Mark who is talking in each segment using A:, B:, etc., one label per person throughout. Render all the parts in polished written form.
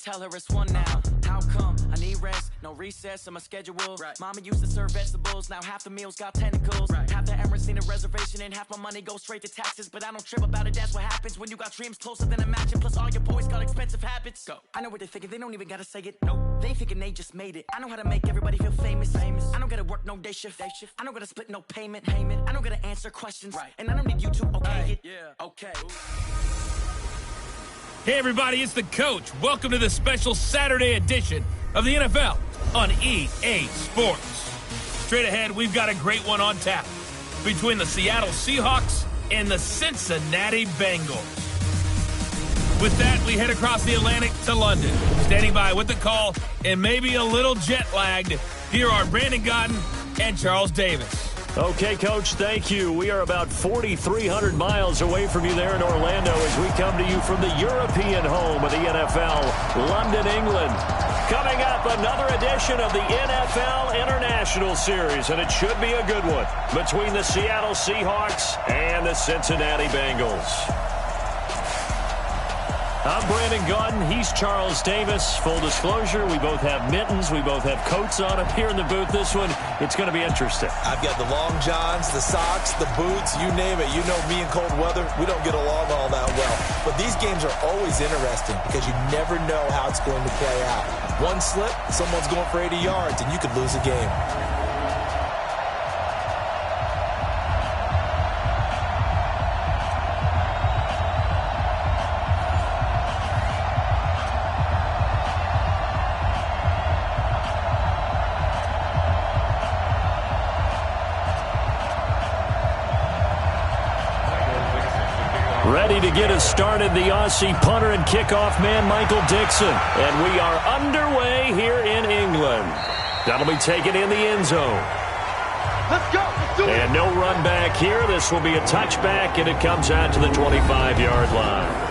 A: tell her it's one now. How come? I need rest, no recess in my schedule. Right. Mama used to serve vegetables, now half the meals got tentacles. Right. Half the Emirates need a reservation and half my money goes straight to taxes. But I don't trip about it, that's what happens when you got dreams closer than imagine. Plus all your boys got expensive habits. Go. I know what they're thinking, they don't even gotta say it. Nope. They thinking they just made it. I know how to make everybody feel famous. I don't gotta work no day shift. I don't gotta split no payment. I don't gotta answer questions. Right. And I don't need you to okay it. Yeah. Okay.
B: Hey everybody, it's the Coach. Welcome to the special Saturday edition of the NFL on EA Sports. Straight ahead, we've got a great one on tap between the Seattle Seahawks and the Cincinnati Bengals. With that, we head across the Atlantic to London. Standing by with the call and maybe a little jet lagged, here are Brandon Gotten and Charles Davis.
C: Okay, Coach, thank you. We are about 4,300 miles away from you there in Orlando as we come to you from the European home of the NFL, London, England. Coming up, another edition of the NFL International Series, and it should be a good one between the Seattle Seahawks and the Cincinnati Bengals. I'm Brandon Gaudin. He's Charles Davis. Full disclosure, we both have mittens. We both have coats on up here in the booth. This one, it's going to be interesting.
D: I've got the long johns, the socks, the boots, you name it. You know me in cold weather, we don't get along all that well. But these games are always interesting because you never know how it's going to play out. One slip, someone's going for 80 yards, and you could lose a game.
C: Ready to get us started, the Aussie punter and kickoff man, Michael Dixon. And we are underway here in England. That'll be taken in the end zone.
E: Let's go. Let's do it.
C: And no run back here. This will be a touchback, and it comes out to the 25-yard line.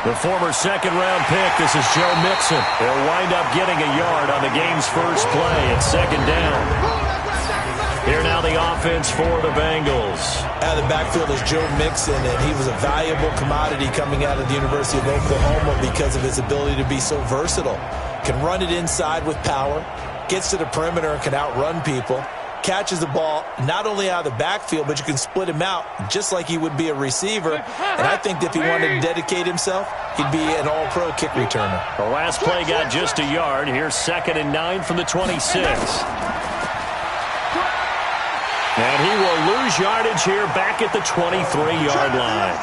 C: The former second-round pick, this is Joe Mixon. They'll wind up getting a yard on the game's first play at second down. Here now the offense for the Bengals.
D: Out of the backfield is Joe Mixon, and he was a valuable commodity coming out of the University of Oklahoma because of his ability to be so versatile. Can run it inside with power, gets to the perimeter and can outrun people. Catches the ball not only out of the backfield, but you can split him out just like he would be a receiver. And I think if he wanted to dedicate himself, he'd be an all-pro kick returner.
C: The last play got just a yard. Here's 2nd and 9 from the 26. And he will lose yardage here back at the 23-yard line.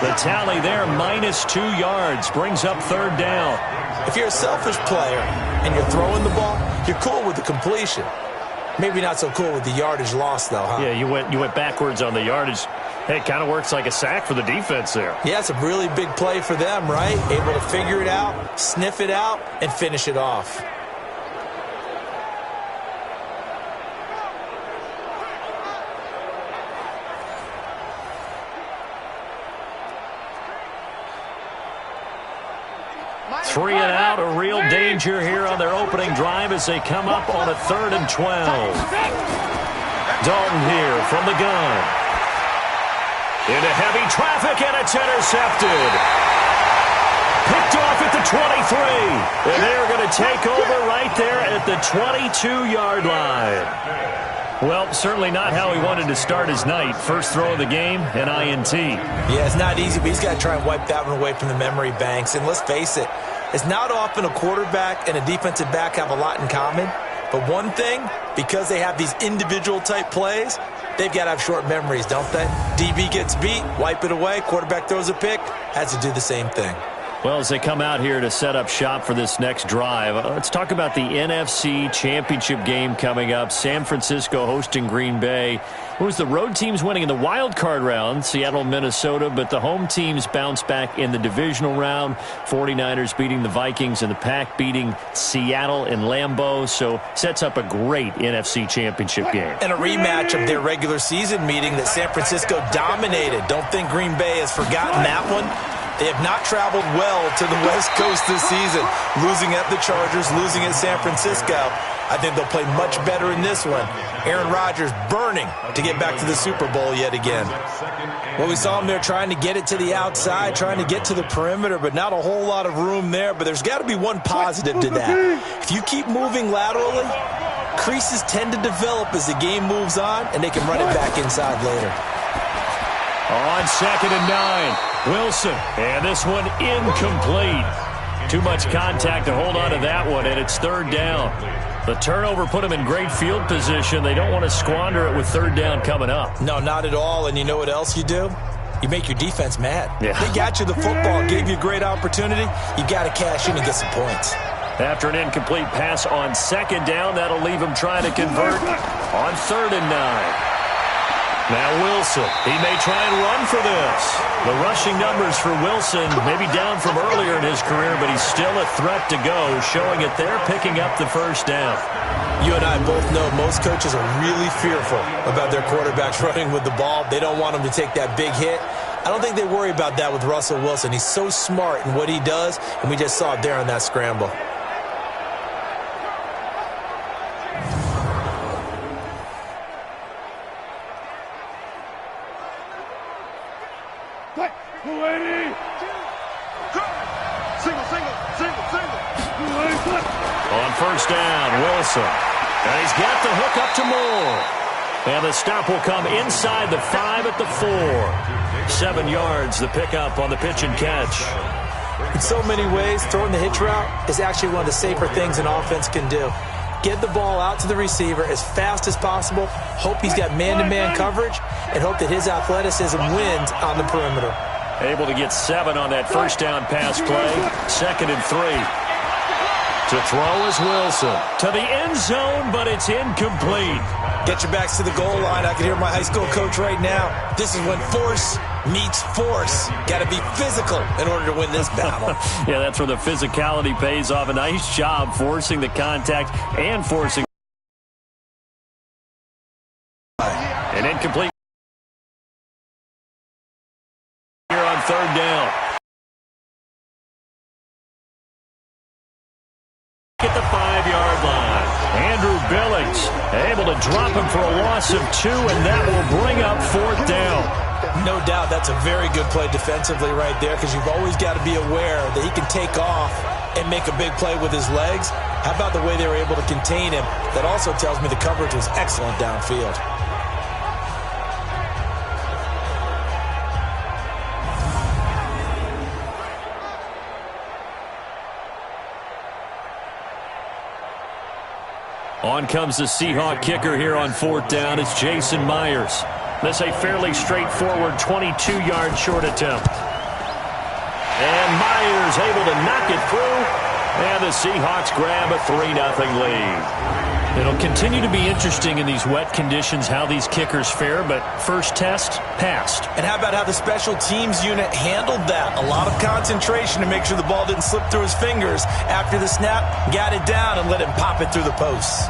C: The tally there, -2 yards, brings up 3rd down.
D: If you're a selfish player and you're throwing the ball, you're cool with the completion. Maybe not so cool with the yardage loss, though, huh?
C: Yeah, you went backwards on the yardage. Hey, it kind of works like a sack for the defense there.
D: Yeah, it's a really big play for them, right? Able to figure it out, sniff it out, and finish it off.
C: Three and out, a real danger here on their opening drive as they come up on a 3rd and 12. Dalton here from the gun. Into heavy traffic, and it's intercepted. Picked off at the 23. And they're going to take over right there at the 22-yard line. Well, certainly not how he wanted to start his night. First throw of the game, an INT.
D: Yeah, it's not easy, but he's got to try and wipe that one away from the memory banks. And let's face it, it's not often a quarterback and a defensive back have a lot in common. But one thing, because they have these individual type plays, they've got to have short memories, don't they? DB gets beat, wipe it away, quarterback throws a pick, has to do the same thing.
C: Well, as they come out here to set up shop for this next drive, let's talk about the NFC Championship game coming up. San Francisco hosting Green Bay. It was the road teams winning in the wild card round, Seattle, Minnesota, but the home teams bounced back in the divisional round. 49ers beating the Vikings and the Pack beating Seattle in Lambeau. So sets up a great NFC Championship game.
D: And a rematch of their regular season meeting that San Francisco dominated. Don't think Green Bay has forgotten that one. They have not traveled well to the West Coast this season, losing at the Chargers, losing at San Francisco. I think they'll play much better in this one. Aaron Rodgers burning to get back to the Super Bowl yet again. Well, we saw him there trying to get it to the outside, trying to get to the perimeter, but not a whole lot of room there. But there's got to be one positive to that. If you keep moving laterally, creases tend to develop as the game moves on, and they can run it back inside later.
C: On 2nd and 9, Wilson, and this one incomplete. Too much contact to hold on to that one, and it's 3rd down. The turnover put them in great field position. They don't want to squander it with 3rd down coming up.
D: No, not at all, and you know what else you do? You make your defense mad.
C: Yeah.
D: They got you the football, gave you a great opportunity. You got to cash in and get some points.
C: After an incomplete pass on 2nd down, that'll leave him trying to convert on 3rd and 9. Now Wilson, he may try and run for this. The rushing numbers for Wilson may be down from earlier in his career, but he's still a threat to go, showing it there, picking up the 1st down.
D: You and I both know most coaches are really fearful about their quarterbacks running with the ball. They don't want them to take that big hit. I don't think they worry about that with Russell Wilson. He's so smart in what he does, and we just saw it there on that scramble.
C: On 1st down, Wilson. And he's got the hook up to Moore. And the stop will come inside the 5 at the 4. 7 yards, the pickup on the pitch and catch.
D: In so many ways, throwing the hitch route is actually one of the safer things an offense can do. Get the ball out to the receiver as fast as possible, hope he's got man-to-man coverage, and hope that his athleticism wins on the perimeter.
C: Able to get 7 on that 1st down pass play. 2nd and 3. To throw is Wilson. To the end zone, but it's incomplete.
D: Get your backs to the goal line. I can hear my high school coach right now. This is when force meets force. Got to be physical in order to win this battle.
C: Yeah, that's where the physicality pays off. A nice job forcing the contact and forcing. An incomplete here on 3rd down. At the 5-yard line. Andrew Billings able to drop him for a loss of 2, and that will bring up 4th down.
D: No doubt that's a very good play defensively right there, because you've always got to be aware that he can take off and make a big play with his legs. How about the way they were able to contain him? That also tells me the coverage was excellent downfield.
C: On comes the Seahawk kicker here on 4th down. It's Jason Myers. This a fairly straightforward 22-yard short attempt. And Myers able to knock it through. And the Seahawks grab a 3-0 lead. It'll continue to be interesting in these wet conditions how these kickers fare, but first test, passed.
D: And how about how the special teams unit handled that? A lot of concentration to make sure the ball didn't slip through his fingers. After the snap, got it down and let him pop it through the posts.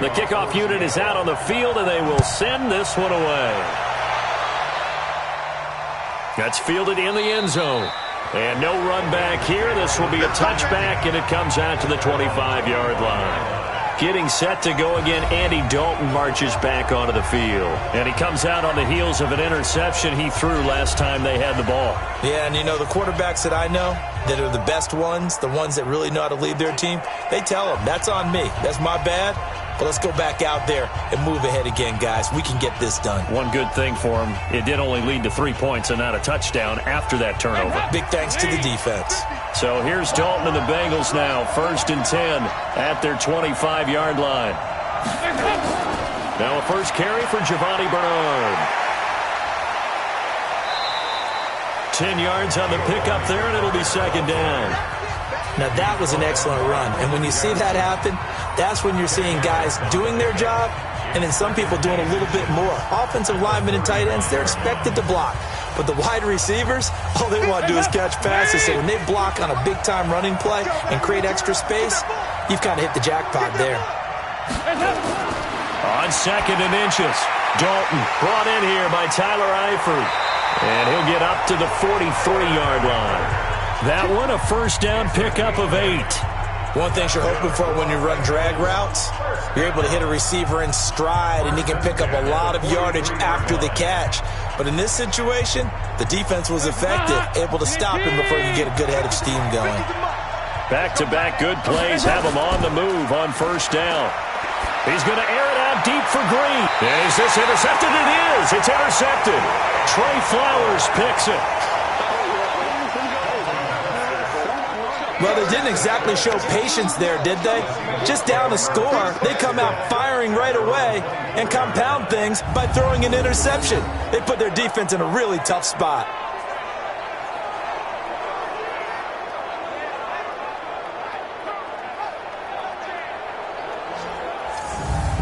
C: The kickoff unit is out on the field, and they will send this one away. That's fielded in the end zone. And no run back here. This will be a touchback, and it comes out to the 25-yard line. Getting set to go again, Andy Dalton marches back onto the field. And he comes out on the heels of an interception he threw last time they had the ball.
D: Yeah, and you know, the quarterbacks that I know that are the best ones, the ones that really know how to lead their team, they tell them, that's on me. That's my bad. But let's go back out there and move ahead again, guys. We can get this done.
C: One good thing for him, it did only lead to 3 points and not a touchdown after that turnover.
D: Big thanks to the defense.
C: So here's Dalton and the Bengals now, 1st and 10 at their 25-yard line. Now a first carry for Giovanni Bernard. 10 yards on the pickup there, and it'll be 2nd down.
D: Now that was an excellent run, and when you see that happen, that's when you're seeing guys doing their job, and then some people doing a little bit more. Offensive linemen and tight ends, they're expected to block. But the wide receivers, all they want to do is catch passes. So when they block on a big-time running play and create extra space, you've kind of hit the jackpot there.
C: On 2nd and inches, Dalton brought in here by Tyler Eifert. And he'll get up to the 43-yard line. That one, a first down pickup of 8.
D: One thing you're hoping for when you run drag routes, you're able to hit a receiver in stride, and he can pick up a lot of yardage after the catch. But in this situation, the defense was effective, able to stop him before he could get a good head of steam going.
C: Back-to-back good plays have him on the move on first down. He's going to air it out deep for Green. Is this intercepted? It is. It's intercepted. Trey Flowers picks it.
D: Well, they didn't exactly show patience there, did they? Just down a score, they come out firing right away and compound things by throwing an interception. They put their defense in a really tough spot.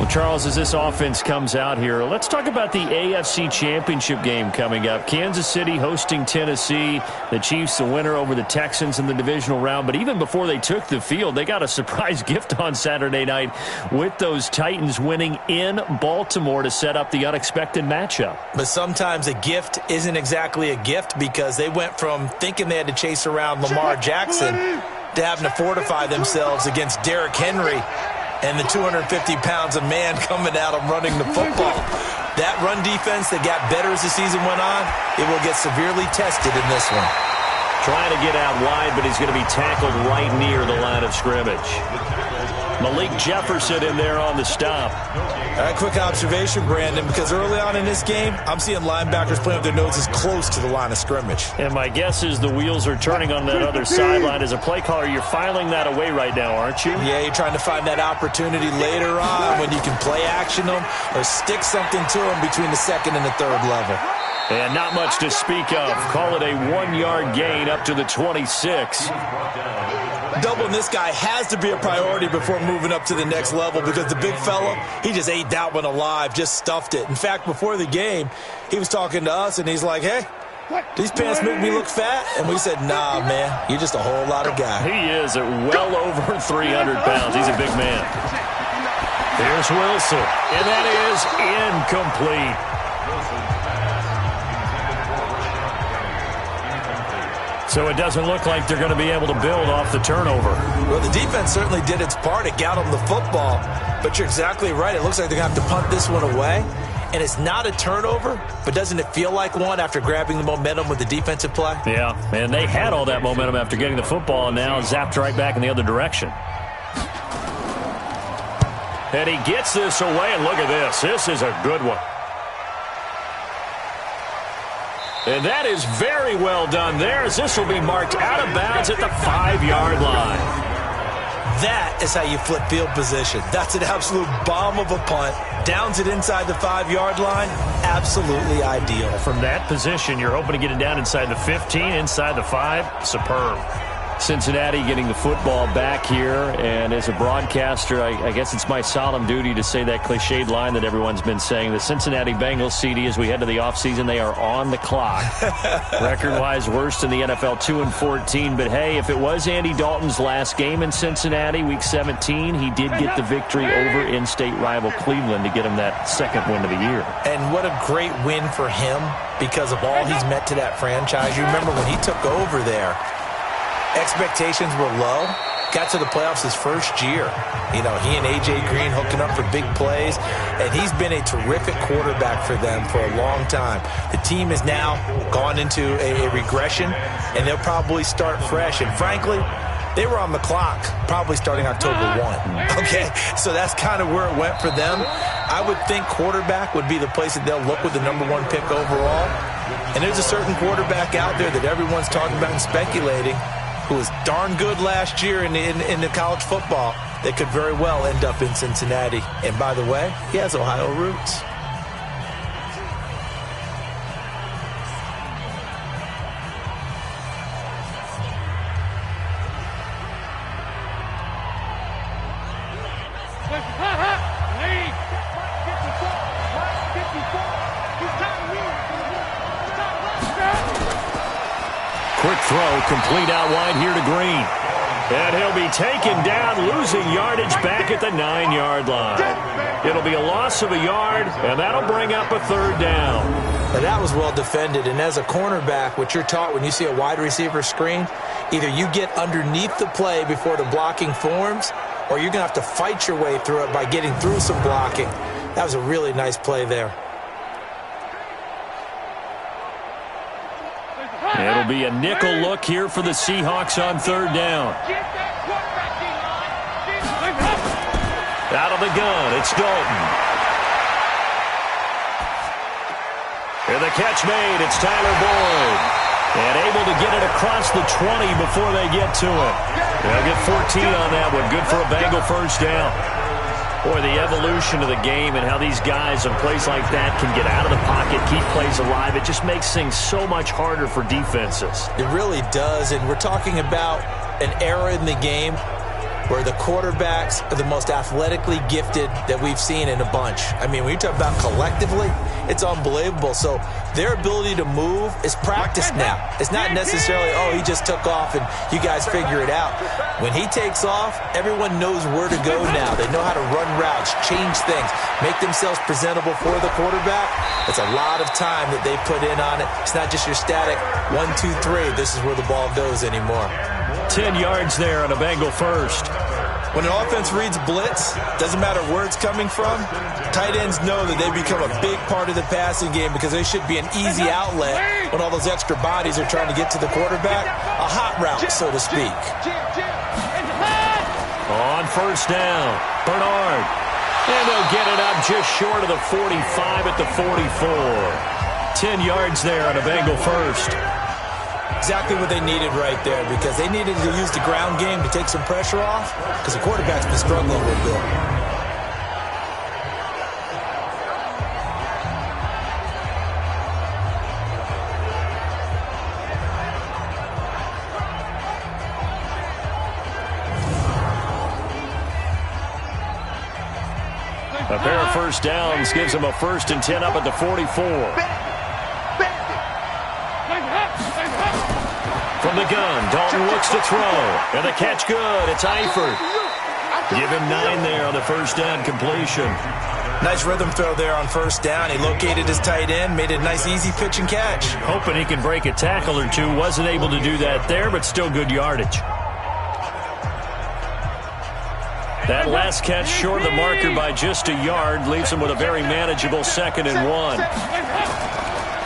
C: Charles, as this offense comes out here, let's talk about the AFC Championship game coming up. Kansas City hosting Tennessee. The Chiefs the winner over the Texans in the divisional round. But even before they took the field, they got a surprise gift on Saturday night with those Titans winning in Baltimore to set up the unexpected matchup.
D: But sometimes a gift isn't exactly a gift because they went from thinking they had to chase around Lamar Jackson to having to fortify themselves against Derrick Henry and the 250 pounds of man coming at him running the football. That run defense that got better as the season went on, it will get severely tested in this one.
C: Trying to get out wide, but he's going to be tackled right near the line of scrimmage. Malik Jefferson in there on the stop.
D: A quick observation, Brandon, because early on in this game, I'm seeing linebackers playing with their noses close to the line of scrimmage.
C: And my guess is the wheels are turning on that other sideline. As a play caller, you're filing that away right now, aren't you?
D: Yeah, you're trying to find that opportunity later on when you can play action them or stick something to them between the 2nd and the 3rd level.
C: And not much to speak of. Call it a 1-yard gain up to the 26.
D: Doubling this guy has to be a priority before moving up to the next level because the big fella, he just ate that one alive, just stuffed it. In fact, before the game, he was talking to us, and he's like, hey, these pants make me look fat? And we said, nah, man, you're just a whole lot of guy.
C: He is at well over 300 pounds. He's a big man. Here's Wilson, and that is incomplete. So it doesn't look like they're going to be able to build off the turnover.
D: Well, the defense certainly did its part. It got them the football. But you're exactly right. It looks like they're going to have to punt this one away. And it's not a turnover, but doesn't it feel like one after grabbing the momentum with the defensive play?
C: Yeah, and they had all that momentum after getting the football and now zapped right back in the other direction. And he gets this away, and look at this. This is a good one. And that is very well done there, as this will be marked out of bounds at the 5-yard line.
D: That is how you flip field position. That's an absolute bomb of a punt. Downs it inside the 5-yard line. Absolutely ideal.
C: From that position, you're hoping to get it down inside the 15, inside the 5. Superb. Cincinnati getting the football back here, and as a broadcaster, I guess it's my solemn duty to say that cliched line that everyone's been saying. The Cincinnati Bengals, CD, as we head to the offseason, they are on the clock. Record-wise, worst in the NFL, 2-14. But, hey, if it was Andy Dalton's last game in Cincinnati, Week 17, he did get the victory over in-state rival Cleveland to get him that 2nd win of the year.
D: And what a great win for him because of all he's meant to that franchise. You remember when he took over there, expectations were low. Got to the playoffs his first year. You know, he and A.J. Green hooking up for big plays. And he's been a terrific quarterback for them for a long time. The team has now gone into a regression, and they'll probably start fresh. And frankly, They were on the clock probably starting October 1. Okay, so that's kind of where it went for them. I would think quarterback would be the place that they'll look with the number 1 pick overall. And there's a certain quarterback out there that everyone's talking about and speculating who was darn good last year in the college football that could very well end up in Cincinnati. And by the way, he has Ohio roots.
C: Quick throw, complete out wide here to Green. And he'll be taken down, losing yardage back at the 9-yard line. It'll be a loss of a yard, and that'll bring up a 3rd down.
D: Now that was well defended, and as a cornerback, what you're taught when you see a wide receiver screen, either you get underneath the play before the blocking forms, or you're going to have to fight your way through it by getting through some blocking. That was a really nice play there.
C: It'll be a nickel look here for the Seahawks on 3rd down. Out of the gun, it's Dalton. And the catch made, it's Tyler Boyd. And able to get it across the 20 before they get to it. They'll get 14 on that one. Good for a Bengal 1st down. Boy, the evolution of the game and how these guys in plays like that can get out of the pocket, keep plays alive, it just makes things so much harder for defenses.
D: It really does, and we're talking about an era in the game where the quarterbacks are the most athletically gifted that we've seen in a bunch. I mean, when you talk about collectively, it's unbelievable. So their ability to move is practiced now. It's not necessarily, oh, he just took off and you guys figure it out. When he takes off, everyone knows where to go now. They know how to run routes, change things, make themselves presentable for the quarterback. It's a lot of time that they put in on it. It's not just your static 1, 2, 3. This is where the ball goes anymore.
C: 10 yards there on a Bengal 1st.
D: When an offense reads blitz, doesn't matter where it's coming from, tight ends know that they become a big part of the passing game because they should be an easy outlet when all those extra bodies are trying to get to the quarterback. A hot route, so to speak.
C: On 1st down, Bernard. And they'll get it up just short of the 45 at the 44. 10 yards there on a Bengal 1st.
D: Exactly what they needed right there because they needed to use the ground game to take some pressure off because the quarterback's been struggling a little bit.
C: A pair of 1st downs gives them a 1st and 10 up at the 44. From the gun, Dalton looks to throw. And the catch good. It's Eifert. Give him 9 there on the 1st down completion.
D: Nice rhythm throw there on 1st down. He located his tight end, made a nice easy pitch and catch.
C: Hoping he can break a tackle or two. Wasn't able to do that there, but still good yardage. That last catch short of the marker by just a yard leaves him with a very manageable 2nd and 1.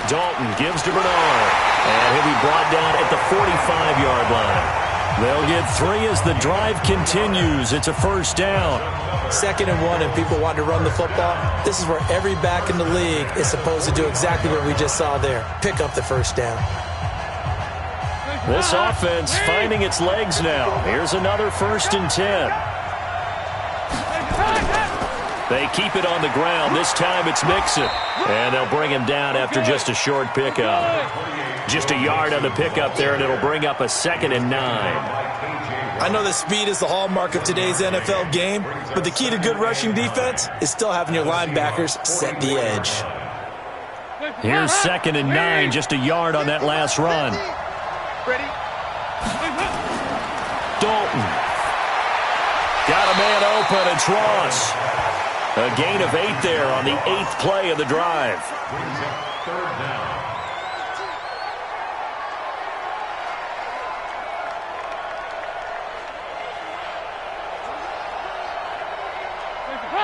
C: Dalton gives to Bernard. And he'll be brought down at the 45-yard line. They'll get 3 as the drive continues. It's a 1st down.
D: 2nd and 1 and people want to run the football. This is where every back in the league is supposed to do exactly what we just saw there. Pick up the 1st down.
C: This offense finding its legs now. Here's another 1st and 10. They keep it on the ground. This time it's Mixon. And they'll bring him down after just a short pickup. Just a yard on the pickup there, and it'll bring up a 2nd and 9.
D: I know that speed is the hallmark of today's NFL game, but the key to good rushing defense is still having your linebackers set the edge.
C: Here's 2nd and 9, just a yard on that last run. Dalton. Got a man open. It's Ross. A gain of 8 there on the 8th play of the drive.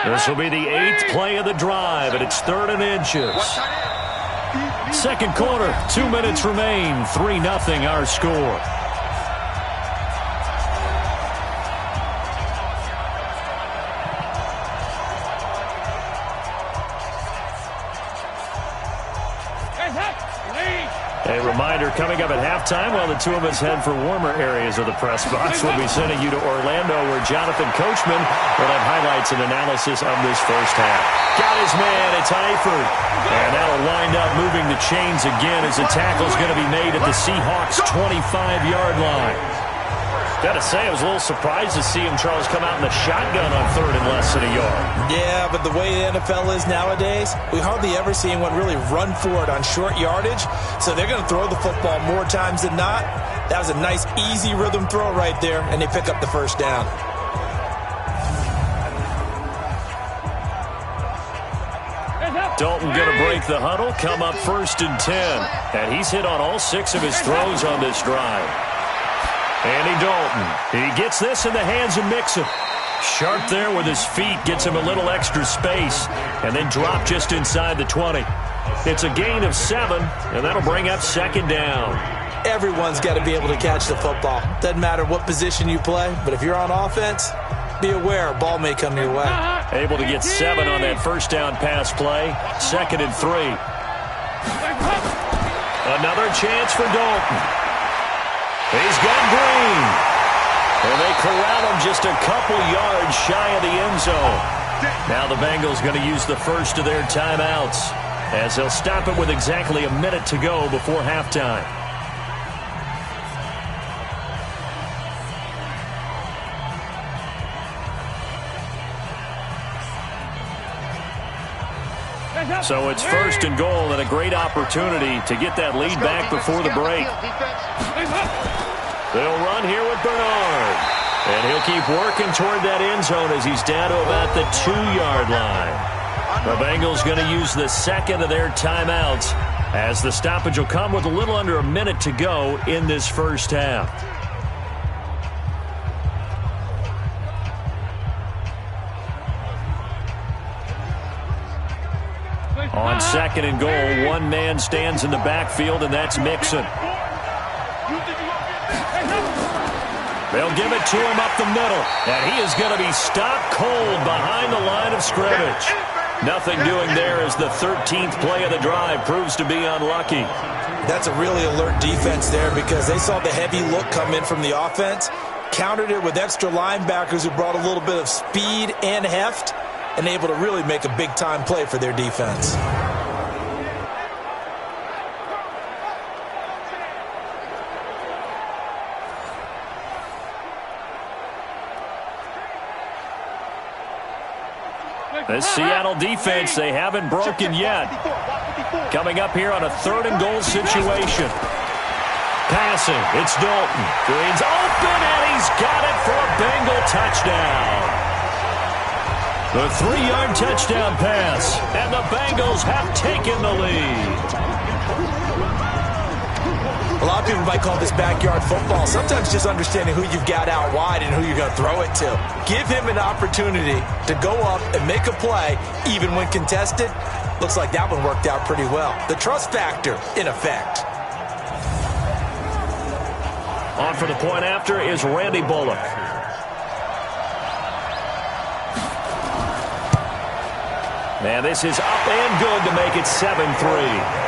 C: This will be the 8th play of the drive, and it's 3rd and inches. 2nd quarter, 2 minutes remain. 3-0 our score. A reminder, coming up at halftime, while the two of us head for warmer areas of the press box, we'll be sending you to Orlando, where Jonathan Coachman will have highlights and analysis of this first half. Got his man, it's Eifert. And that'll wind up moving the chains again as the tackle's going to be made at the Seahawks' 25-yard line. Got to say, I was a little surprised to see him, Charles, come out in the shotgun on third and less than a yard.
D: Yeah, but the way the NFL is nowadays, we hardly ever see anyone really run for it on short yardage. So they're going to throw the football more times than not. That was a nice, easy rhythm throw right there, and they pick up the first down.
C: Dalton going to break the huddle, come up 1st and 10. And he's hit on all 6 of his throws on this drive. Andy Dalton, he gets this in the hands of Mixon. Sharp there with his feet, gets him a little extra space, and then drop just inside the 20. It's a gain of 7, and that'll bring up 2nd down.
D: Everyone's got to be able to catch the football. Doesn't matter what position you play, but if you're on offense, be aware a ball may come your way.
C: Able to get 7 on that first down pass play. 2nd and 3. Another chance for Dalton. He's got Green. And they corral him just a couple yards shy of the end zone. Now the Bengals going to use the first of their timeouts as they'll stop it with exactly a minute to go before halftime. So it's 1st and goal and a great opportunity to get that lead back before the break. They'll run here with Bernard. And he'll keep working toward that end zone as he's down to about the 2-yard line. The Bengals going to use the 2nd of their timeouts as the stoppage will come with a little under a minute to go in this first half. On 2nd and goal, one man stands in the backfield, and that's Mixon. They'll give it to him up the middle, and he is going to be stopped cold behind the line of scrimmage. Nothing doing there as the 13th play of the drive proves to be unlucky.
D: That's a really alert defense there because they saw the heavy look come in from the offense, countered it with extra linebackers who brought a little bit of speed and heft, and able to really make a big-time play for their defense.
C: This Seattle defense, they haven't broken yet. Coming up here on a 3rd and goal situation. Passing, it's Dalton. Green's open, and he's got it for a Bengal touchdown. The 3-yard touchdown pass, and the Bengals have taken the lead.
D: A lot of people might call this backyard football. Sometimes just understanding who you've got out wide and who you're going to throw it to. Give him an opportunity to go up and make a play, even when contested. Looks like that one worked out pretty well. The trust factor, in effect.
C: On for the point after is Randy Bullock. And this is up and good to make it 7-3.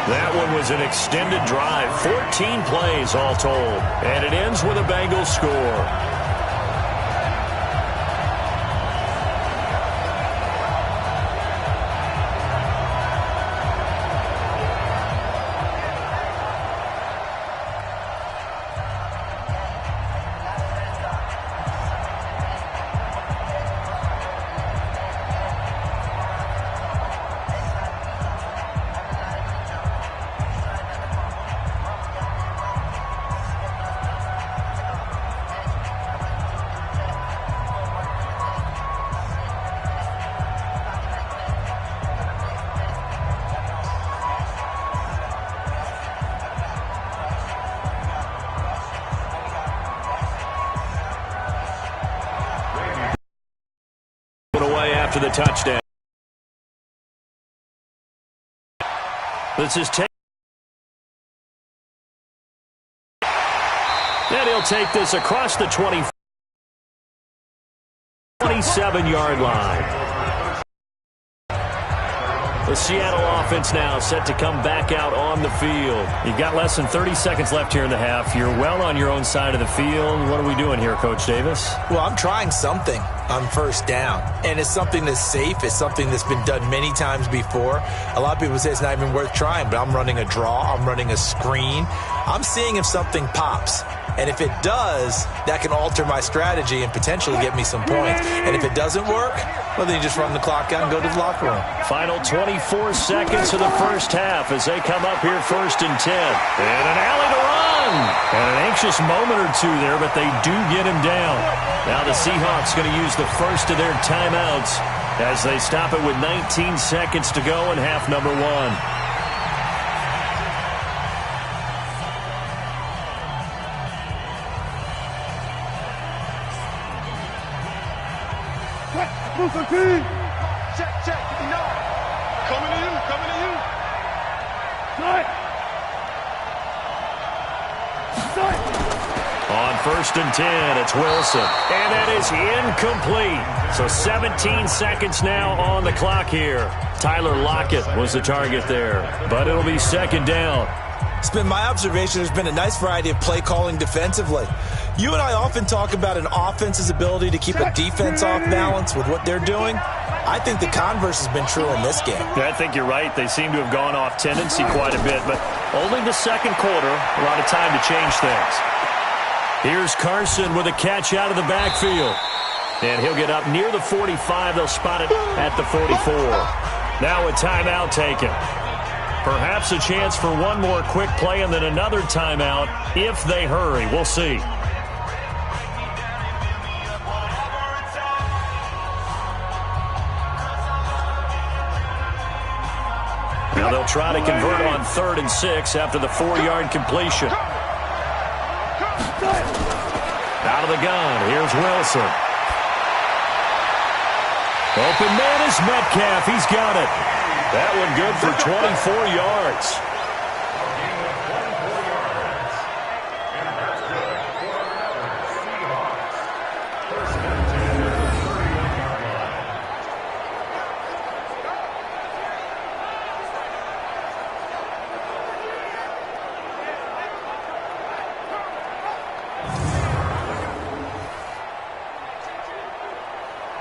C: That one was an extended drive, 14 plays all told. And it ends with a Bengals score. After the touchdown. This is and he'll take this across the 27-yard line. The Seattle offense now set to come back out on the field. You've got less than 30 seconds left here in the half. You're well on your own side of the field. What are we doing here, Coach Davis?
D: Well, I'm trying something on first down, and it's something that's safe. It's something that's been done many times before. A lot of people say it's not even worth trying, but I'm running a draw. I'm running a screen. I'm seeing if something pops. And if it does, that can alter my strategy and potentially get me some points. And if it doesn't work, well, then you just run the clock out and go to the locker room.
C: Final 24 seconds of the first half as they come up here 1st and 10. And an alley to run. And an anxious moment or two there, but they do get him down. Now the Seahawks going to use the first of their timeouts as they stop it with 19 seconds to go in half number 1.
E: Check, check. You know. Coming to you.
C: On 1st and 10, it's Wilson. And that is incomplete. So 17 seconds now on the clock here. Tyler Lockett was the target there. But it'll be 2nd down.
D: It's been my observation there's been a nice variety of play calling defensively. You and I often talk about an offense's ability to keep a defense off balance with what they're doing. I think the converse has been true in this game.
C: Yeah, I think you're right. They seem to have gone off tendency quite a bit, but only the 2nd quarter, a lot of time to change things. Here's Carson with a catch out of the backfield. And he'll get up near the 45. They'll spot it at the 44. Now a timeout taken. Perhaps a chance for one more quick play and then another timeout if they hurry. We'll see. Now they'll try to convert on 3rd and 6 after the 4-yard completion. Out of the gun, here's Wilson. Open man is Metcalf. He's got it. That one good for 24 yards.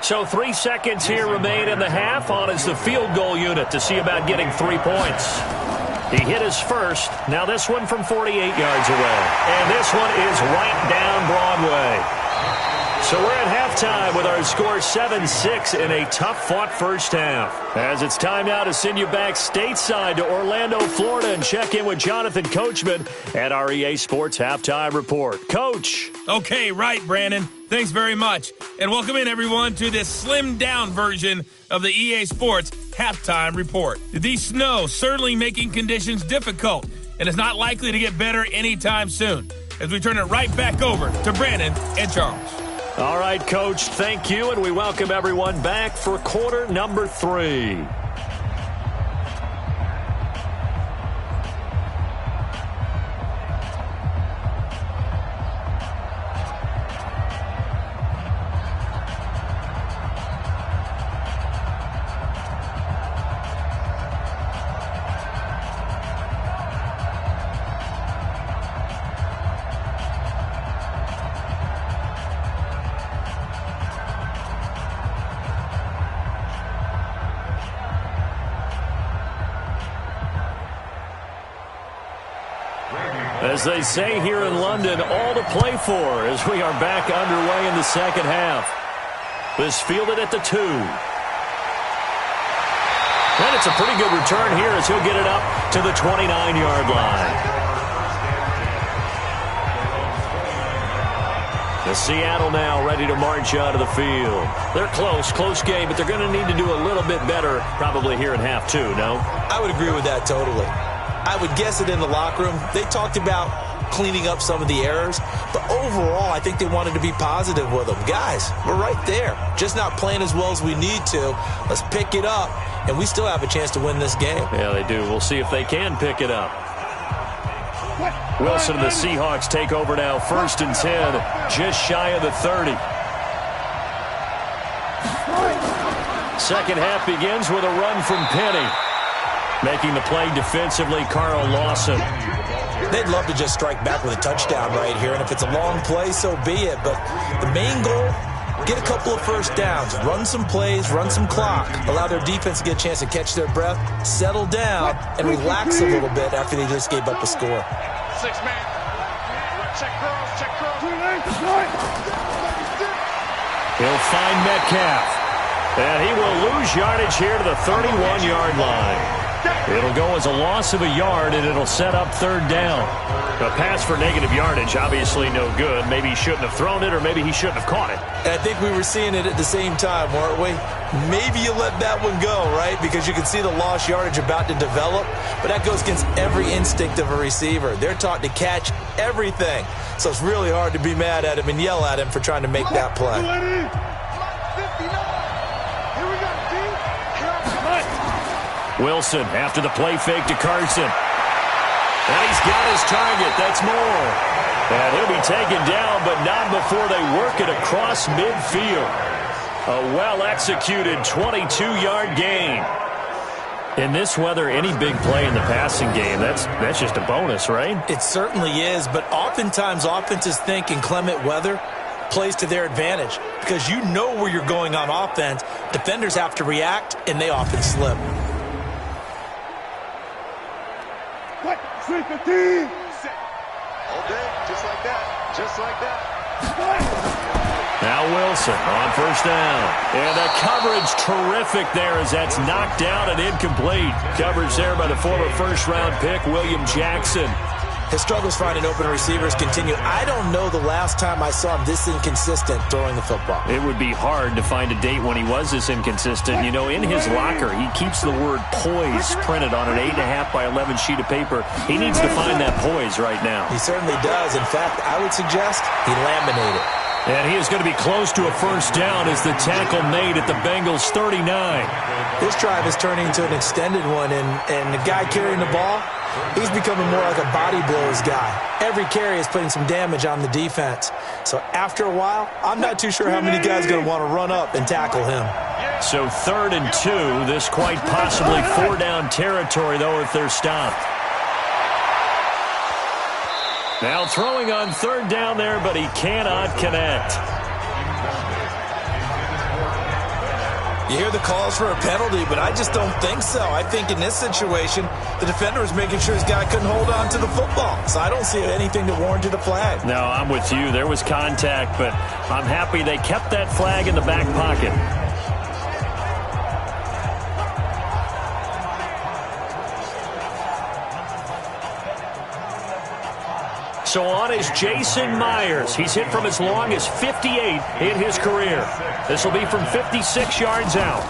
C: So 3 seconds here remain in the half. On is the field goal unit to see about getting 3 points. He hit his first. Now this one from 48 yards away. And this one is right down Broadway. So we're at halftime with our score 7-6 in a tough-fought first half. As it's time now to send you back stateside to Orlando, Florida, and check in with Jonathan Coachman at our EA Sports Halftime Report. Coach.
B: Okay, right, Brandon. Thanks very much. And welcome in, everyone, to this slimmed-down version of the EA Sports Halftime Report. The snow certainly making conditions difficult, and it's not likely to get better anytime soon. As we turn it right back over to Brandon and Charles.
C: All right, Coach, thank you, and we welcome everyone back for quarter number 3. As they say here in London, all to play for as we are back underway in the second half. This fielded at the 2. And it's a pretty good return here as he'll get it up to the 29-yard line. The Seattle now ready to march out of the field. They're close game, but they're going to need to do a little bit better probably here in half 2, no?
D: I would agree with that totally. I would guess it in the locker room. They talked about cleaning up some of the errors, but overall, I think they wanted to be positive with them. Guys, we're right there. Just not playing as well as we need to. Let's pick it up, and we still have a chance to win this game.
C: Yeah, they do. We'll see if they can pick it up. Wilson and the Seahawks take over now, 1st and 10, just shy of the 30. Second half begins with a run from Penny. Making the play defensively, Carl Lawson.
D: They'd love to just strike back with a touchdown right here, and if it's a long play, so be it. But the main goal, get a couple of first downs, run some plays, run some clock, allow their defense to get a chance to catch their breath, settle down, and relax a little bit after they just gave up a score.
E: 6-man. Check girls, check girls.
C: He'll find Metcalf. And he will lose yardage here to the 31-yard line. It'll go as a loss of a yard, and it'll set up third down. A pass for negative yardage, obviously no good. Maybe he shouldn't have thrown it, or maybe he shouldn't have caught it.
D: And I think we were seeing it at the same time, weren't we? Maybe you let that one go, right? Because you can see the lost yardage about to develop, but that goes against every instinct of a receiver. They're taught to catch everything. So it's really hard to be mad at him and yell at him for trying to make that play.
C: Wilson after the play fake to Carson. And he's got his target. That's Moore. And he'll be taken down, but not before they work it across midfield. A well-executed 22-yard gain. In this weather, any big play in the passing game, that's just a bonus, right?
D: It certainly is, but oftentimes offenses think in clement weather plays to their advantage because you know where you're going on offense. Defenders have to react, and they often slip.
E: All day, just like that, just like that.
C: Now Wilson on first down. And the coverage terrific there as that's knocked down and incomplete. Coverage there by the former first-round pick, William Jackson.
D: His struggles finding open receivers continue. I don't know the last time I saw him this inconsistent throwing the football.
C: It would be hard to find a date when he was this inconsistent. You know, in his locker, he keeps the word poise printed on an 8.5 by 11 sheet of paper. He needs to find that poise right now.
D: He certainly does. In fact, I would suggest he laminated.
C: And he is going to be close to a first down as the tackle made at the Bengals 39.
D: This drive is turning into an extended one, and the guy carrying the ball, he's becoming more like a body blows guy. Every carry is putting some damage on the defense. So after a while, I'm not too sure how many guys are going to want to run up and tackle him.
C: So 3rd and 2, this quite possibly 4-down territory, though, if they're stopped. Now throwing on 3rd down there, but he cannot connect.
D: You hear the calls for a penalty, but I just don't think so. I think in this situation, the defender was making sure his guy couldn't hold on to the football. So I don't see anything that warranted a flag.
C: No, I'm with you. There was contact, but I'm happy they kept that flag in the back pocket. So on is Jason Myers. He's hit from as long as 58 in his career. This will be from 56 yards out.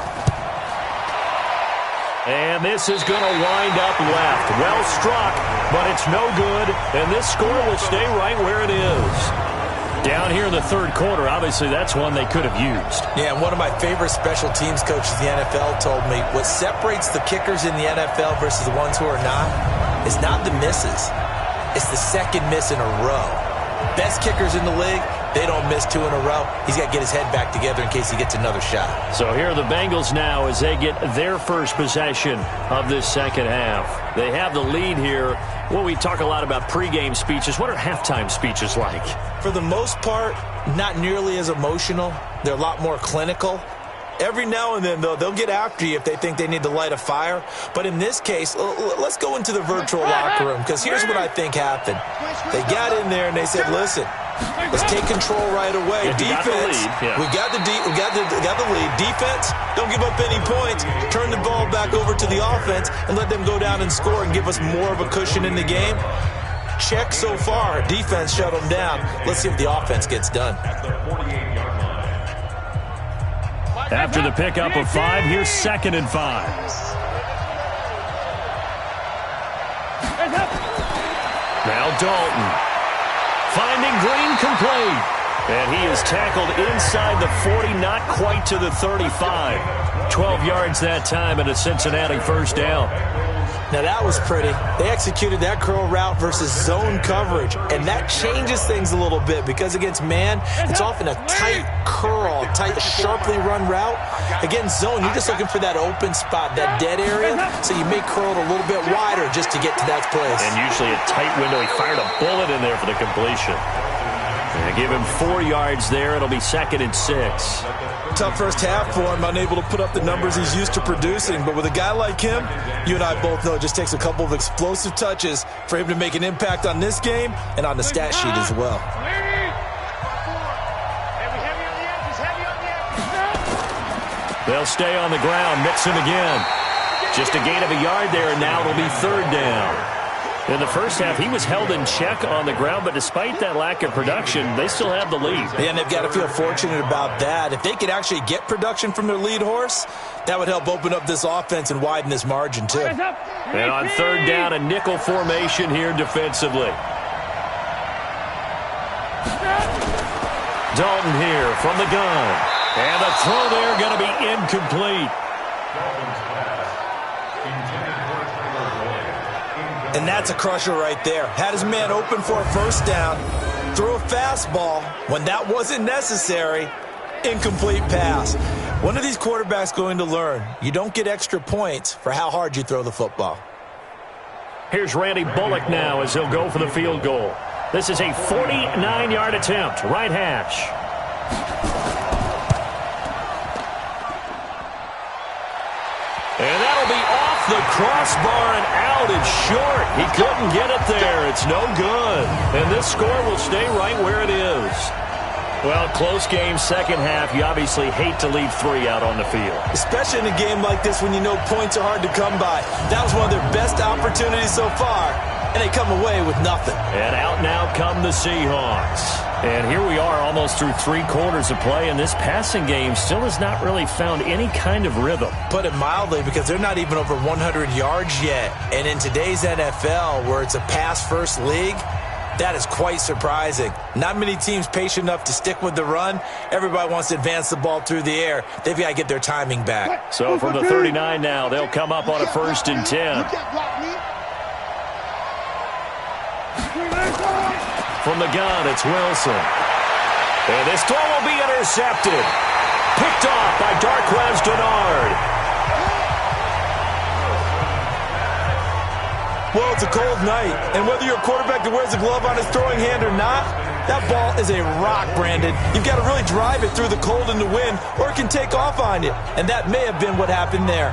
C: And this is going to wind up left. Well struck, but it's no good. And this score will stay right where it is. Down here in the 3rd quarter, obviously that's one they could have used.
D: Yeah, one of my favorite special teams coaches in the NFL told me what separates the kickers in the NFL versus the ones who are not is not the misses. It's the second miss in a row. Best kickers in the league, they don't miss 2 in a row. He's got to get his head back together in case he gets another shot.
C: So here are the Bengals now as they get their first possession of this second half. They have the lead here. Well, we talk a lot about pregame speeches. What are halftime speeches like?
D: For the most part, not nearly as emotional. They're a lot more clinical. Every now and then, though, they'll get after you if they think they need to light a fire. But in this case, let's go into the virtual locker room, because here's what I think happened. They got in there and they said, listen, let's take control right away. Defense, we got the lead. Defense, don't give up any points. Turn the ball back over to the offense and let them go down and score and give us more of a cushion in the game. Check so far. Defense shut them down. Let's see if the offense gets done.
C: After the pickup of 5, here's 2nd and 5. Now Dalton. Finding Green complete. And he is tackled inside the 40, not quite to the 35. 12 yards that time and a Cincinnati first down.
D: Now that was pretty. They executed that curl route versus zone coverage, and that changes things a little bit because against man, it's often a tight curl, tight, sharply run route. Against zone, you're just looking for that open spot, that dead area, so you may curl it a little bit wider just to get to that place.
C: And usually a tight window. He fired a bullet in there for the completion. And give him 4 yards there. It'll be 2nd and 6.
D: Tough first half for him, unable to put up the numbers he's used to producing. But with a guy like him, you and I both know it just takes a couple of explosive touches for him to make an impact on this game and on the stat sheet as well.
C: They'll stay on the ground, mix him again. Just a gain of a yard there, and now it'll be 3rd down. In the first half, he was held in check on the ground, but despite that lack of production, they still have the lead.
D: Yeah, and they've got to feel fortunate about that. If they could actually get production from their lead horse, that would help open up this offense and widen this margin, too.
C: And on 3rd down, a nickel formation here defensively. Dalton here from the gun. And the throw there going to be incomplete.
D: And that's a crusher right there. Had his man open for a first down, threw a fastball when that wasn't necessary, incomplete pass. One of these quarterbacks going to learn, you don't get extra points for how hard you throw the football.
C: Here's Randy Bullock now as he'll go for the field goal. This is a 49-yard attempt, right hash. And that'll be off the crossbar and out. It's short. He couldn't get it there. It's no good. And this score will stay right where it is. Well, close game, second half. You obviously hate to leave 3 out on the field.
D: Especially in a game like this when you know points are hard to come by. That was one of their best opportunities so far, and they come away with nothing.
C: And out now come the Seahawks. And here we are almost through 3 quarters of play, and this passing game still has not really found any kind of rhythm.
D: Put it mildly, because they're not even over 100 yards yet. And in today's NFL, where it's a pass-first league, that is quite surprising. Not many teams patient enough to stick with the run. Everybody wants to advance the ball through the air. They've got to get their timing back.
C: So from the 39 now, they'll come up on a 1st and 10. From the gun, it's Wilson. And this throw will be intercepted. Picked off by Darquez Dennard.
D: Well, it's a cold night, and whether you're a quarterback that wears a glove on his throwing hand or not, that ball is a rock, Brandon. You've got to really drive it through the cold and the wind, or it can take off on you. And that may have been what happened there.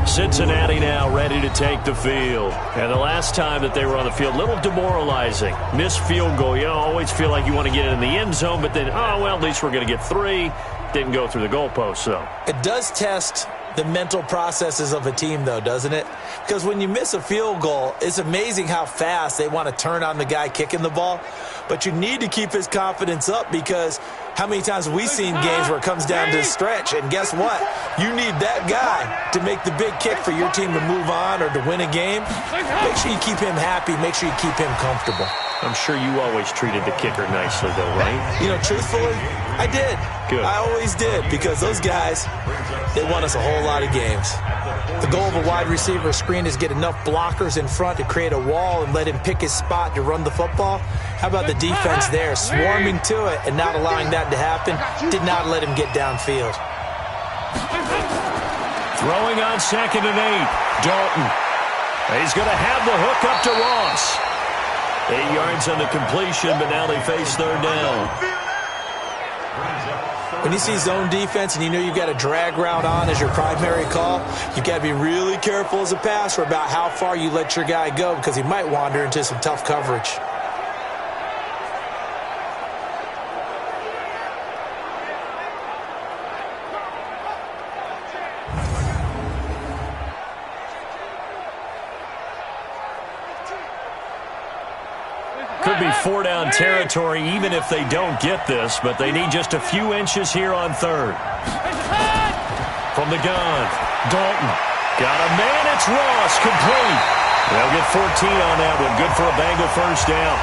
C: Cincinnati now ready to take the field. And the last time that they were on the field, a little demoralizing. Missed field goal. You always feel like you want to get it in the end zone, but then, oh, well, at least we're going to get 3. Didn't go through the goalpost, so.
D: It does test the mental processes of a team, though, doesn't it? Because when you miss a field goal, it's amazing how fast they want to turn on the guy kicking the ball. But you need to keep his confidence up, because how many times have we seen games where it comes down to a stretch, and guess what? You need that guy to make the big kick for your team to move on or to win a game. Make sure you keep him happy. Make sure you keep him comfortable.
C: I'm sure you always treated the kicker nicely, though, right?
D: You know, truthfully, I did.
C: Good.
D: I always did, because those guys, they won us a whole lot of games. The goal of a wide receiver screen is get enough blockers in front to create a wall and let him pick his spot to run the football. How about the defense there, swarming to it and not allowing that to happen? Did not let him get downfield.
C: Throwing on 2nd and 8. Dalton. He's going to have the hook up to Ross. 8 yards on the completion, but now they face 3rd down.
D: When you see zone defense and you know you've got a drag route on as your primary call, you've got to be really careful as a passer about how far you let your guy go, because he might wander into some tough coverage.
C: Could be 4-down territory even if they don't get this, but they need just a few inches here on 3rd. From the gun, Dalton. Got a man, it's Ross, complete. They'll get 14 on that one. Good for a Bengal 1st down.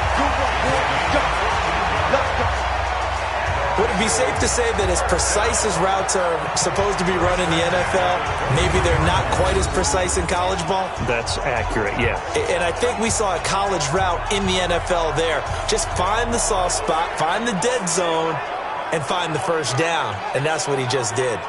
D: Would it be safe to say that as precise as routes are supposed to be run in the NFL, maybe they're not quite as precise in college ball?
C: That's accurate, yeah.
D: And I think we saw a college route in the NFL there. Just find the soft spot, find the dead zone, and find the first down. And that's what he just did.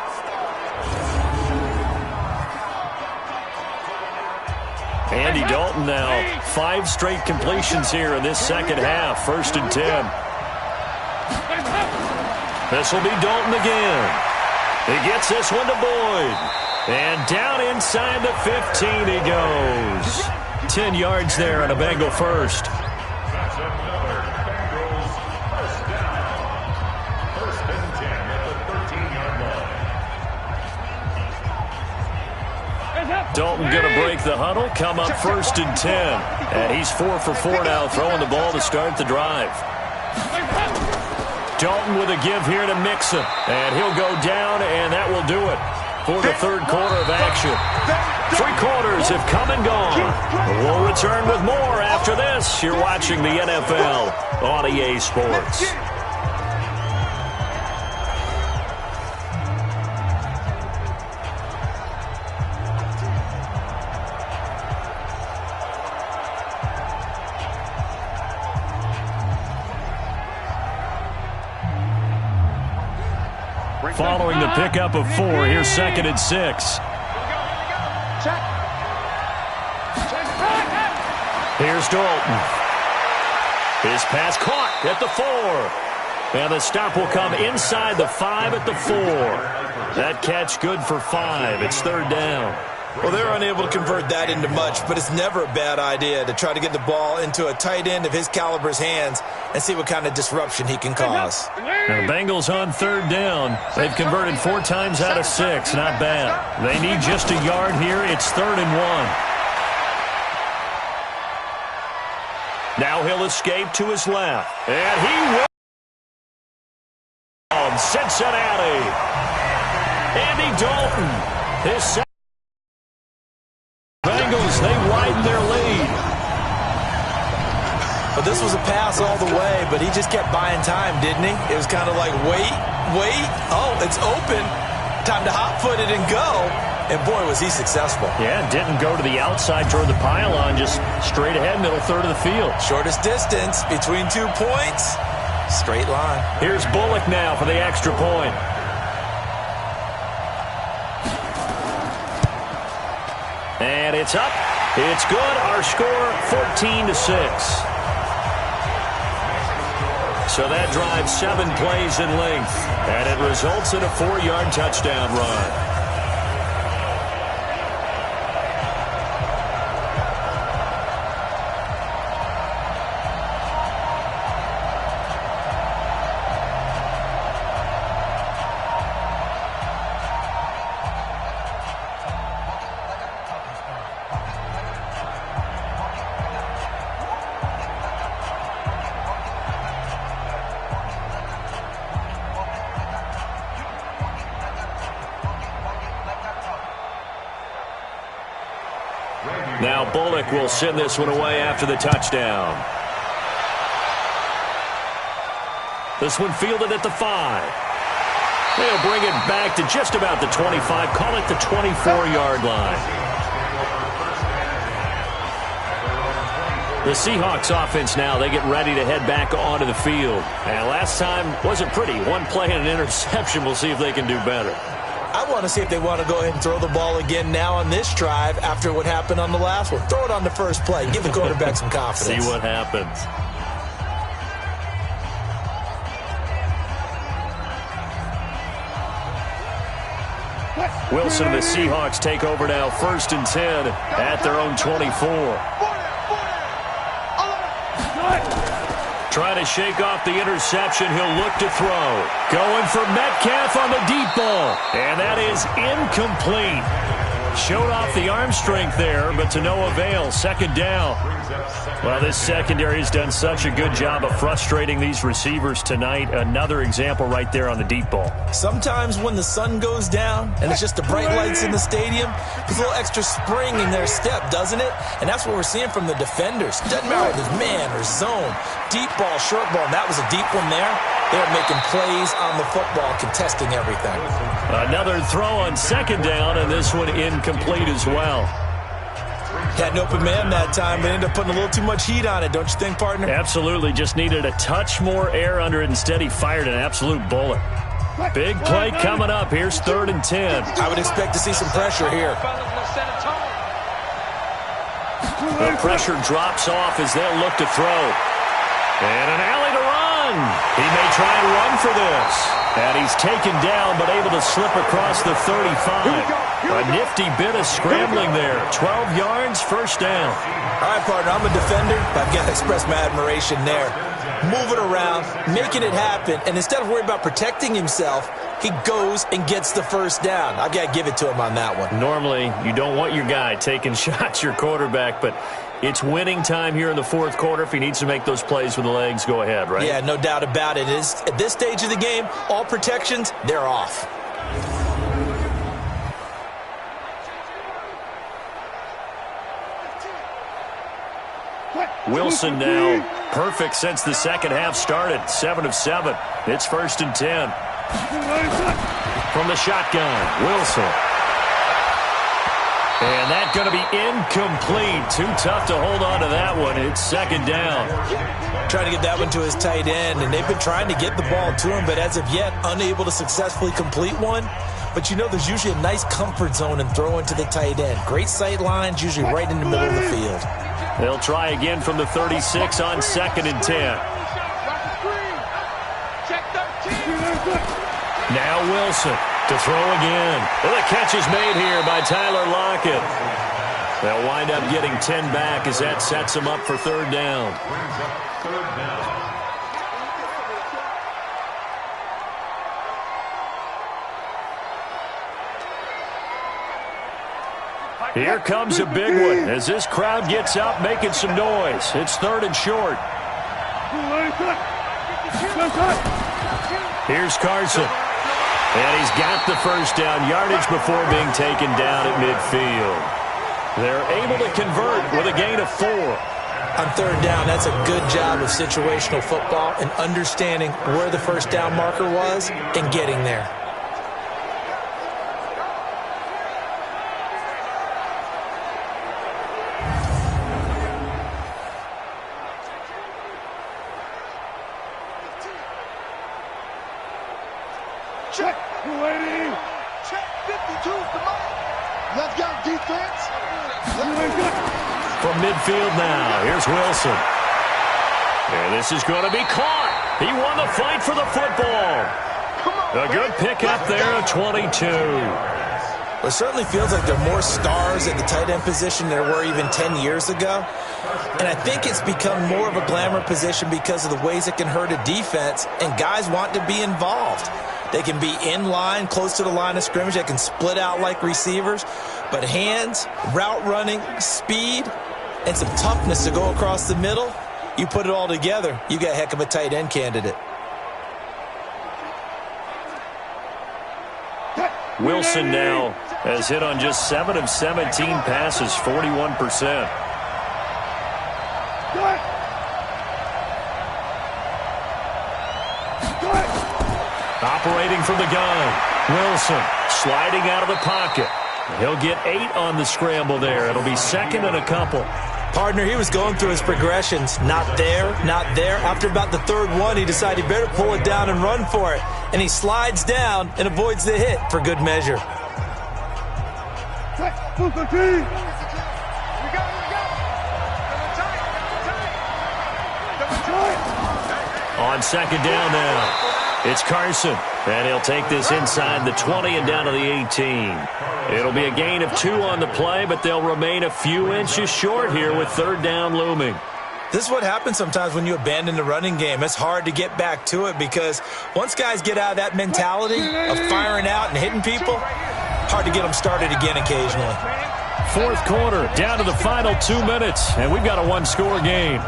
C: Andy Dalton now, 5 straight completions here in this second half. 1st and 10. This will be Dalton again. He gets this one to Boyd. And down inside the 15 he goes. 10 yards there on a Bengal first.
F: That's another Bengals first down. 1st and 10 at the 13-yard line.
C: Dalton going to break the huddle, come up 1st and 10. And he's 4 for 4 now, throwing the ball to start the drive. Dalton with a give here to Mixon. And he'll go down, and that will do it for the 3rd quarter of action. 3 quarters have come and gone. We'll return with more after this. You're watching the NFL on EA Sports. Following the pickup of 4, here's 2nd and 6. Here's Dalton. His pass caught at the 4. And the stop will come inside the 5 at the 4. That catch good for 5. It's 3rd down.
D: Well, they're unable to convert that into much, but it's never a bad idea to try to get the ball into a tight end of his caliber's hands and see what kind of disruption he can cause.
C: Now, the Bengals on 3rd down. They've converted 4 times out of 6. Not bad. They need just a yard here. It's 3rd and 1. Now he'll escape to his left. And he will. Cincinnati. Andy Dalton. His second. Bengals, they widen their lead.
D: But this was a pass all the way, but he just kept buying time, didn't he? It was kind of like, wait. Oh, it's open. Time to hot-foot it and go. And, boy, was he successful.
C: Yeah, didn't go to the outside toward the pylon, just straight ahead, middle third of the field.
D: Shortest distance between 2 points. Straight line.
C: Here's Bullock now for the extra point. And it's up. It's good. Our score, 14-6. So that drives 7 plays in length. And it results in a 4-yard touchdown run. Now Bullock will send this one away after the touchdown. This one fielded at the 5. They'll bring it back to just about the 25. Call it the 24-yard line. The Seahawks offense now, they get ready to head back onto the field. And last time wasn't pretty. 1 play and an interception. We'll see if they can do better.
D: I want to see if they want to go ahead and throw the ball again now on this drive after what happened on the last one. Throw it on the first play. Give the quarterback some confidence.
C: See what happens. Wilson and the Seahawks take over now, 1st and 10 at their own 24. Trying to shake off the interception. He'll look to throw. Going for Metcalf on the deep ball. And that is incomplete. Showed off the arm strength there, but to no avail. 2nd down. Well, this secondary has done such a good job of frustrating these receivers tonight. Another example right there on the deep ball.
D: Sometimes when the sun goes down and it's just the bright lights in the stadium, there's a little extra spring in their step, doesn't it? And that's what we're seeing from the defenders. Doesn't matter if it's man or zone, deep ball, short ball, and that was a deep one there. They're making plays on the football, contesting everything.
C: Another throw on second down, and this one incomplete as well.
D: Had an open man that time, but ended up putting a little too much heat on it, don't you think, partner?
C: Absolutely. Just needed a touch more air under it. Instead, he fired an absolute bullet. Big play coming up. Here's 3rd and 10.
D: I would expect to see some pressure here.
C: The pressure drops off as they'll look to throw. And an alley to run. He may try and run for this. And he's taken down, but able to slip across the 35. A nifty bit of scrambling there. 12 yards, first down.
D: All right, partner, I'm a defender, but I've got to express my admiration there. Moving around, making it happen, and instead of worrying about protecting himself, he goes and gets the first down. I've got to give it to him on that one.
C: Normally, you don't want your guy taking shots, your quarterback, but it's winning time here in the 4th quarter. If he needs to make those plays with the legs, go ahead, right?
D: Yeah, no doubt about it. At this stage of the game, all protections, they're off.
C: Wilson now perfect since the second half started. 7 of 7. It's 1st and 10. From the shotgun, Wilson. And that's going to be incomplete. Too tough to hold on to that one. It's 2nd down.
D: Trying to get that one to his tight end, and they've been trying to get the ball to him, but as of yet, unable to successfully complete one. But you know, there's usually a nice comfort zone in throwing to the tight end. Great sight lines, usually right in the middle of the field.
C: They'll try again from the 36 on 2nd and 10. Now Wilson to throw again. Well, the catch is made here by Tyler Lockett. They'll wind up getting 10 back as that sets them up for 3rd down. Here comes a big one as this crowd gets up making some noise. It's 3rd and short. Here's Carson. And he's got the first down yardage before being taken down at midfield. They're able to convert with a gain of 4.
D: On 3rd down, that's a good job of situational football and understanding where the first down marker was and getting there.
E: Check, waiting. Check, 52, come on. Let's go, defense.
C: From midfield now, here's Wilson. And this is going to be caught. He won the fight for the football. A good pickup there at 22.
D: Well, it certainly feels like there are more stars at the tight end position than there were even 10 years ago. And I think it's become more of a glamour position because of the ways it can hurt a defense, and guys want to be involved. They can be in line, close to the line of scrimmage. They can split out like receivers. But hands, route running, speed, and some toughness to go across the middle, you put it all together, you got a heck of a tight end candidate.
C: Wilson now has hit on just 7 of 17 passes, 41%. Operating from the gun, Wilson sliding out of the pocket. He'll get 8 on the scramble there. It'll be 2nd and a couple.
D: Partner, he was going through his progressions. Not there, not there. After about the 3rd one, he decided he better pull it down and run for it. And he slides down and avoids the hit for good measure.
C: On 2nd down now. It's Carson, and he'll take this inside the 20 and down to the 18. It'll be a gain of 2 on the play, but they'll remain a few inches short here with 3rd down looming.
D: This is what happens sometimes when you abandon the running game. It's hard to get back to it because once guys get out of that mentality of firing out and hitting people, hard to get them started again occasionally.
C: Fourth quarter, down to the final 2 minutes, and we've got a one-score game.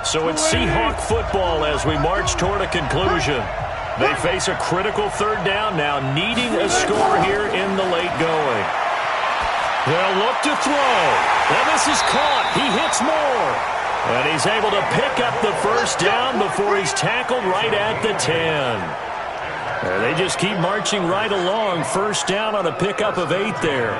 C: So it's Seahawk football as we march toward a conclusion. They face a critical third down now, needing a score here in the late going. They'll look to throw. And this is caught. He hits more. And he's able to pick up the first down before he's tackled right at the 10. And they just keep marching right along. First down on a pickup of 8 there.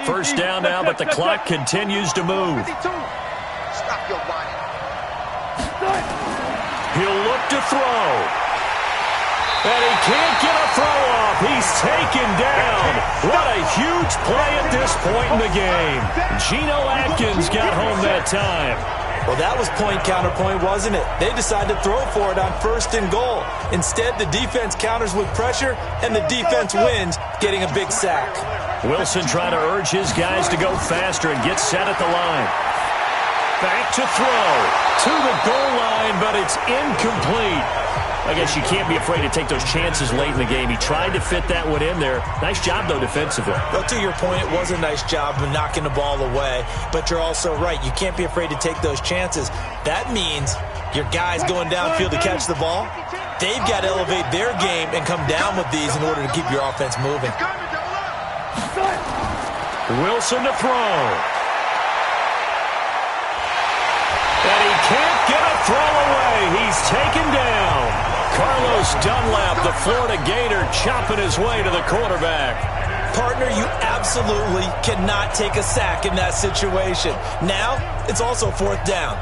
C: First down now, but the clock continues to move.
E: Stop your whining.
C: He'll look to throw. And he can't get a throw off. He's taken down. What a huge play at this point in the game. Geno Atkins got home that time.
D: Well, that was point counterpoint, wasn't it? They decided to throw for it on 1st and goal. Instead, the defense counters with pressure, and the defense wins, getting a big sack.
C: Wilson trying to urge his guys to go faster and get set at the line. Back to throw. To the goal line, but it's incomplete. I guess you can't be afraid to take those chances late in the game. He tried to fit that one in there. Nice job, though, defensively.
D: Well, to your point, it was a nice job of knocking the ball away. But you're also right. You can't be afraid to take those chances. That means your guys going downfield to catch the ball, they've got to elevate their game and come down with these in order to keep your offense moving.
C: Wilson to throw. And he can't get a throw away. He's taken down. Carlos Dunlap, the Florida Gator, chopping his way to the quarterback.
D: Partner, you absolutely cannot take a sack in that situation. Now, it's also 4th down.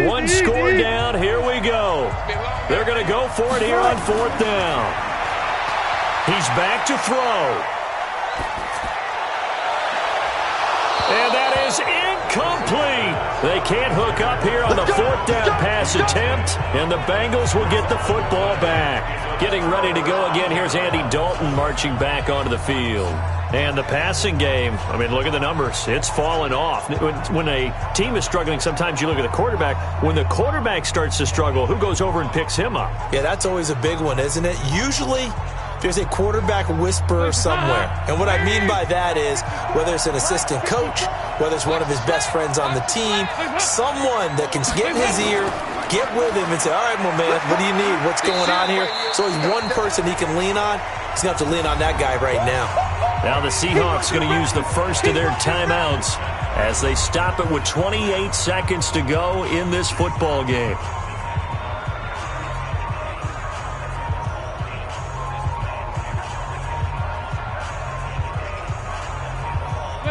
C: One score down. Here we go. They're going to go for it here on 4th down. He's back to throw. And that is incomplete. They can't hook up here on the 4th down pass attempt, and the Bengals will get the football back. Getting ready to go again. Here's Andy Dalton marching back onto the field. And the passing game, I mean, look at the numbers. It's fallen off. When a team is struggling, sometimes you look at the quarterback. When the quarterback starts to struggle, who goes over and picks him up?
D: Yeah, that's always a big one, isn't it? Usually, there's a quarterback whisperer somewhere. And what I mean by that is, whether it's an assistant coach, whether it's one of his best friends on the team, someone that can get in his ear, get with him and say, all right, my man, what do you need? What's going on here? So he's one person he can lean on. He's going to have to lean on that guy right now.
C: Now the Seahawks going to use the first of their timeouts as they stop it with 28 seconds to go in this football game.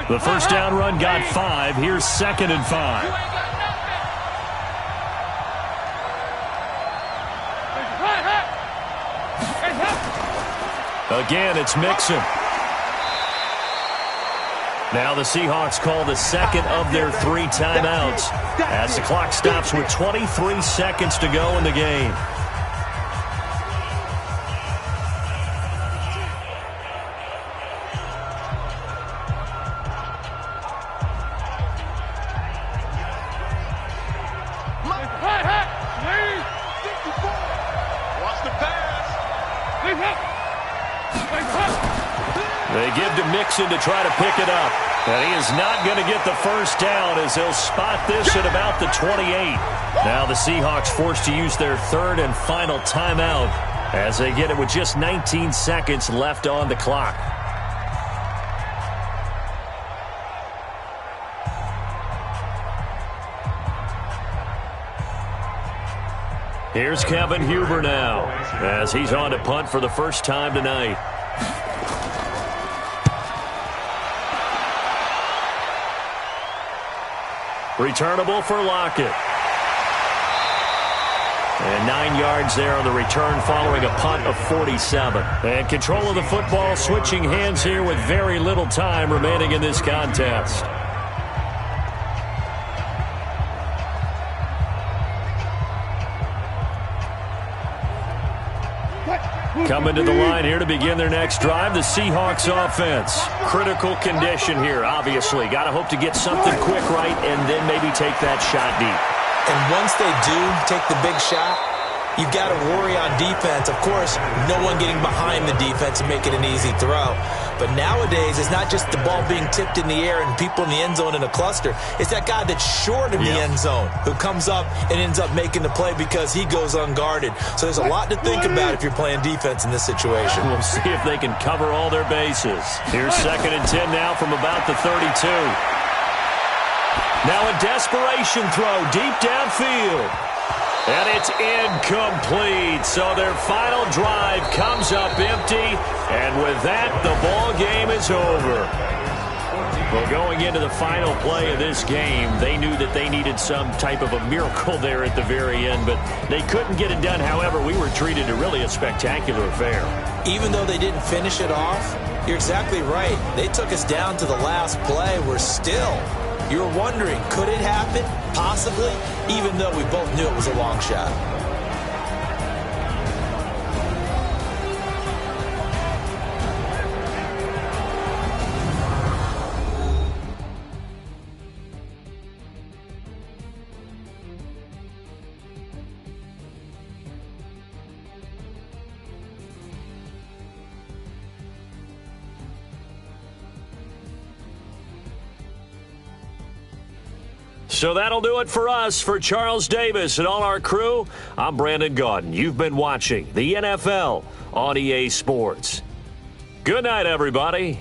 C: The first down run got 5. Here's 2nd and 5. Again, it's Mixon. Now the Seahawks call the second of their 3 timeouts as the clock stops with 23 seconds to go in the game. They give to Mixon to try to pick it up. And he is not going to get the first down as they'll spot this at about the 28. Now the Seahawks forced to use their 3rd and final timeout as they get it with just 19 seconds left on the clock. Here's Kevin Huber now as he's on to punt for the first time tonight. Returnable for Lockett. And 9 yards there on the return following a punt of 47. And control of the football switching hands here with very little time remaining in this contest. Coming to the line here to begin their next drive, the Seahawks offense. Critical condition here, obviously. Got to hope to get something quick right and then maybe take that shot deep.
D: And once they do take the big shot, you've got to worry on defense. Of course, no one getting behind the defense and make it an easy throw. But nowadays, it's not just the ball being tipped in the air and people in the end zone in a cluster. It's that guy that's short of the end zone who comes up and ends up making the play because he goes unguarded. So there's a lot to think about if you're playing defense in this situation.
C: We'll see if they can cover all their bases. Here's 2nd and 10 now from about the 32. Now a desperation throw deep downfield. And it's incomplete. So their final drive comes up empty. And with that, the ball game is over. Well, going into the final play of this game, they knew that they needed some type of a miracle there at the very end, but they couldn't get it done. However, we were treated to really a spectacular affair.
D: Even though they didn't finish it off, you're exactly right. They took us down to the last play. We're still... You're wondering, could it happen? Possibly, even though we both knew it was a long shot.
C: So that'll do it for us. For Charles Davis and all our crew, I'm Brandon Gaudin. You've been watching the NFL on EA Sports. Good night, everybody.